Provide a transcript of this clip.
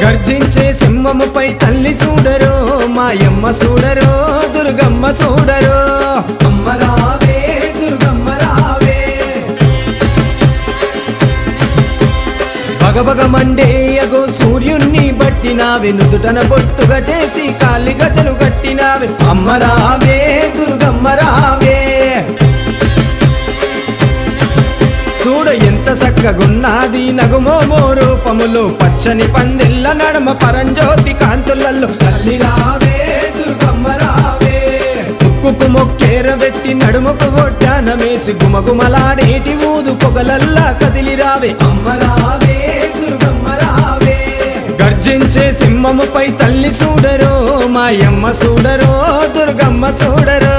గర్జించే సింహముపై తల్లి చూడరో మాయమ్మ చూడరో దుర్గమ్మ చూడరో అమ్మ రావే దుర్గమ్మ రావే భగభగ మండేయగో సూర్యుణ్ణి బట్టినావే నుదుటన బొట్టుగా చేసి కాలి గజలు కట్టినావే అమ్మ రావే దుర్గమ్మ రావే చూడ ఎంత చక్కగున్నది నగుమోమో రూపములో పచ్చని పందిళ్ళ నడమ పరంజ్యోతి కాంతులలో తల్లి రావే దుర్గమ్మ రావే ముక్కుకు మొక్కేరబెట్టి నడుముకు ఒడ్డానమేసి గుమగుమలాడేటి ఊదు పొగలల్లా కదిలి రావే అమ్మ రావే దుర్గమ్మ రావే గర్జించే సింహముపై తల్లి చూడరో మాయమ్మ చూడరో దుర్గమ్మ చూడరో